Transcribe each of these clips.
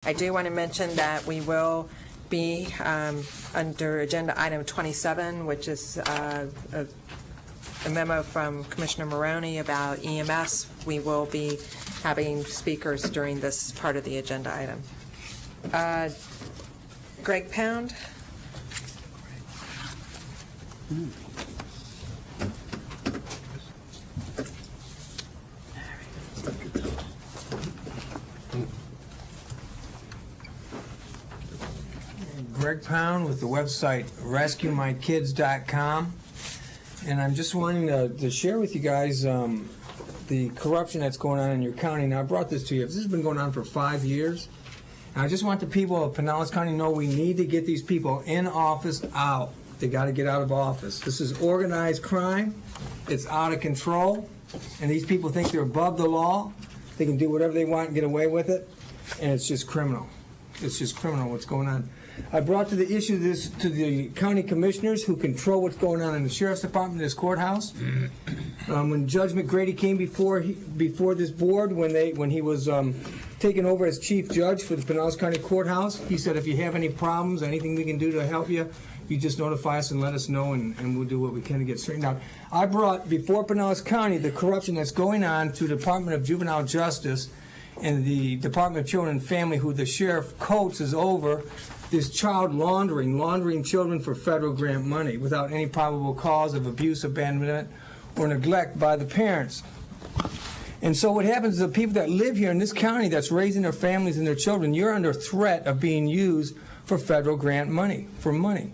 I do want to mention that we will be under agenda item 27, which is a memo from Commissioner Maroney about EMS. We will be having speakers during this part of the agenda item. Greg Pound. Greg Pound with the website rescuemykids.com, and I'm just wanting to share with you guys the corruption that's going on in your county. Now, I brought this to you. This has been going on for 5 years. And I just want the people of Pinellas County to know we need to get these people in office out. They got to get out of office. This is organized crime. It's out of control, and these people think they're above the law. They can do whatever they want and get away with it, and it's just criminal. It's just criminal what's going on. I brought to the issue this to the county commissioners who control what's going on in the sheriff's department, this courthouse. When Judge McGrady came before this board, when he was taken over as chief judge for the Pinellas County Courthouse, he said, if you have any problems, anything we can do to help you, you just notify us and let us know, and we'll do what we can to get straightened out. I brought before Pinellas County the corruption that's going on through the Department of Juvenile Justice and the Department of Children and Family, who the Sheriff Coates is over, this child laundering children for federal grant money without any probable cause of abuse, abandonment, or neglect by the parents. And so what happens is the people that live here in this county that's raising their families and their children, you're under threat of being used for federal grant money, for money.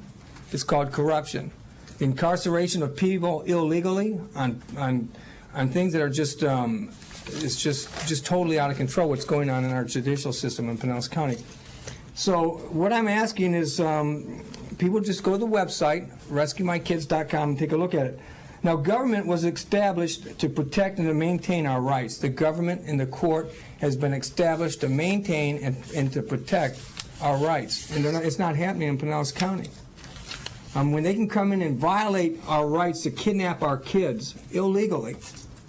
It's called corruption. The incarceration of people illegally on things that are just, it's just totally out of control what's going on in our judicial system in Pinellas County. So what I'm asking is people just go to the website, rescuemykids.com, and take a look at it. Now, government was established to protect and to maintain our rights. The government and the court has been established to maintain and to protect our rights. And it's not happening in Pinellas County. When they can come in and violate our rights to kidnap our kids illegally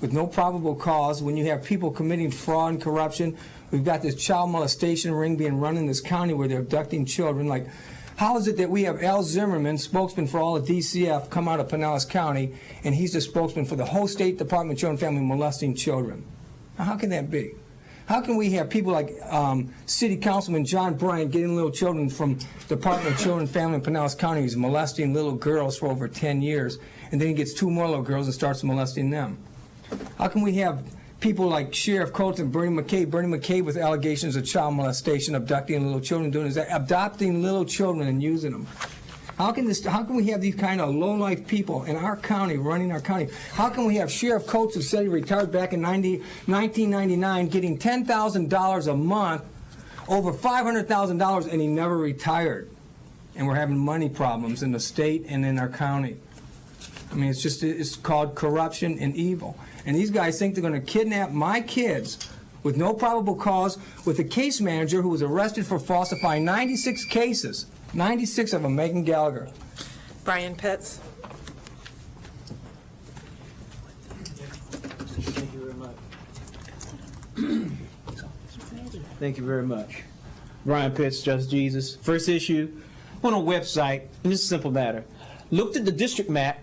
with no probable cause, when you have people committing fraud and corruption. We've got this child molestation ring being run in this county where they're abducting children. Like, how is it that we have Al Zimmerman, spokesman for all of DCF, come out of Pinellas County, and he's the spokesman for the whole state Department of Children and Family molesting children? Now, how can that be? How can we have people like City Councilman John Bryant getting little children from Department of Children and Family in Pinellas County who's molesting little girls for over 10 years, and then he gets 2 more little girls and starts molesting them? How can we have people like Sheriff Coates and Bernie McCabe with allegations of child molestation, abducting little children, adopting little children and using them? How can we have these kind of low-life people in our county running our county? How can we have Sheriff Coates, who said he retired back in 1999, getting $10,000 a month, over $500,000, and he never retired? And we're having money problems in the state and in our county. I mean, it's called corruption and evil. And these guys think they're going to kidnap my kids with no probable cause, with a case manager who was arrested for falsifying 96 cases, 96 of them, Megan Gallagher. Brian Pitts. Thank you very much. Thank you very much. Brian Pitts, Just Jesus. First issue, on a website, and this is a simple matter. Looked at the district map.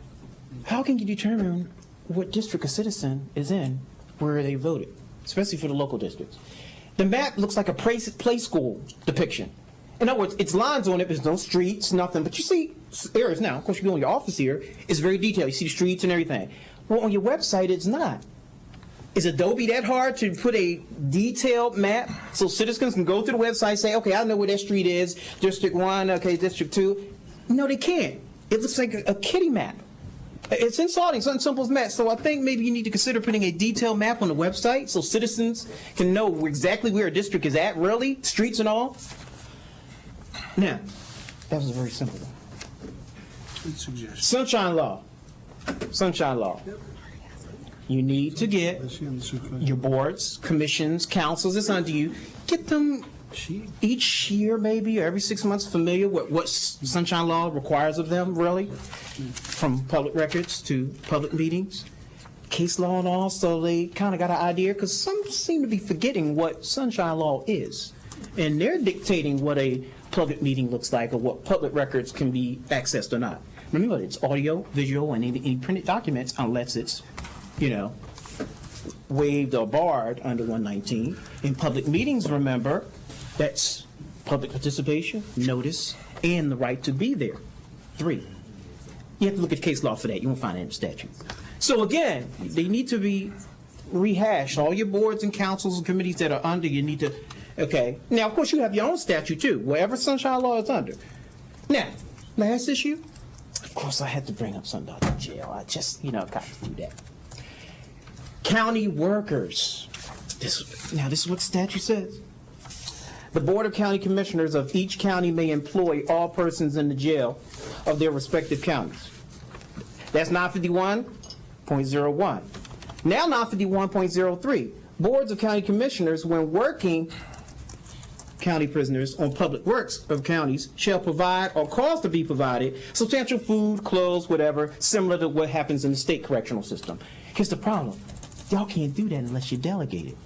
How can you determine what district a citizen is in where they voted, especially for the local districts? The map looks like a play school depiction. In other words, it's lines on it, there's no streets, nothing, but you see areas now. Of course, you go in your office here, it's very detailed. You see the streets and everything. Well, on your website, it's not. Is Adobe that hard to put a detailed map so citizens can go to the website and say, okay, I know where that street is, District 1, okay, District 2. No, they can't. It looks like a kiddie map. It's insulting, something simple as that. So I think maybe you need to consider putting a detailed map on the website so citizens can know exactly where a district is at, really, streets and all. Now, that was a very simple one. Good suggestion. Sunshine Law. Sunshine Law. Yep. You need to get your boards, commissions, councils, it's under you. Get them each year maybe, or every 6 months, familiar with what Sunshine Law requires of them, really, from public records to public meetings, case law and all, so they kind of got an idea, because some seem to be forgetting what Sunshine Law is. and they're dictating what a public meeting looks like or what public records can be accessed or not. Remember, it's audio, visual, and any printed documents unless it's, waived or barred under 119. In public meetings, remember, that's public participation, notice, and the right to be there. 3. You have to look at case law for that. You won't find it in the statute. So again, they need to be rehashed. All your boards and councils and committees that are under, you need to, okay. Now, of course, you have your own statute too, wherever sunshine law is under. Now, last issue, of course, I had to bring up something about the jail. I just, got to do that. County workers. This is what the statute says. The Board of County Commissioners of each county may employ all persons in the jail of their respective counties. That's 951.01. Now 951.03. Boards of County Commissioners, when working county prisoners on public works of counties, shall provide or cause to be provided substantial food, clothes, whatever, similar to what happens in the state correctional system. Here's the problem. Y'all can't do that unless you delegate it.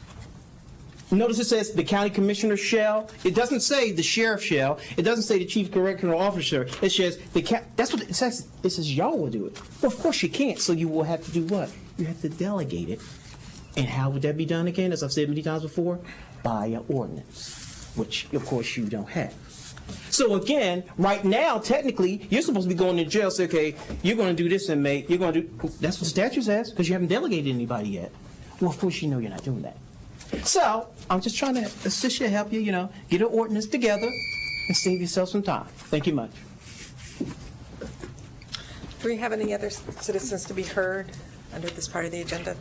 Notice it says the county commissioner shall. It doesn't say the sheriff shall. It doesn't say the chief correctional officer. It says that's what it says. It says y'all will do it. Well, of course you can't. So you will have to do what? You have to delegate it. And how would that be done again? As I've said many times before, by an ordinance, which of course you don't have. So again, right now, technically, you're supposed to be going to jail. Say, okay, you're going to do this inmate. You're going to do. That's what the statute says because you haven't delegated anybody yet. Well, of course you know you're not doing that. So I'm just trying to assist you, help you, get an ordinance together and save yourself some time. Thank you much. Do we have any other citizens to be heard under this part of the agenda?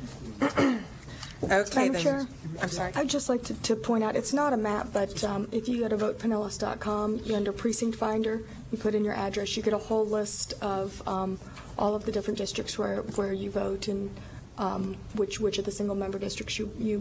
Okay, Madam then. Chair? I'm sorry. I'd just like to point out, it's not a map, but if you go to votepinellas.com, you're under Precinct Finder, you put in your address, you get a whole list of all of the different districts where you vote and which of the single-member districts you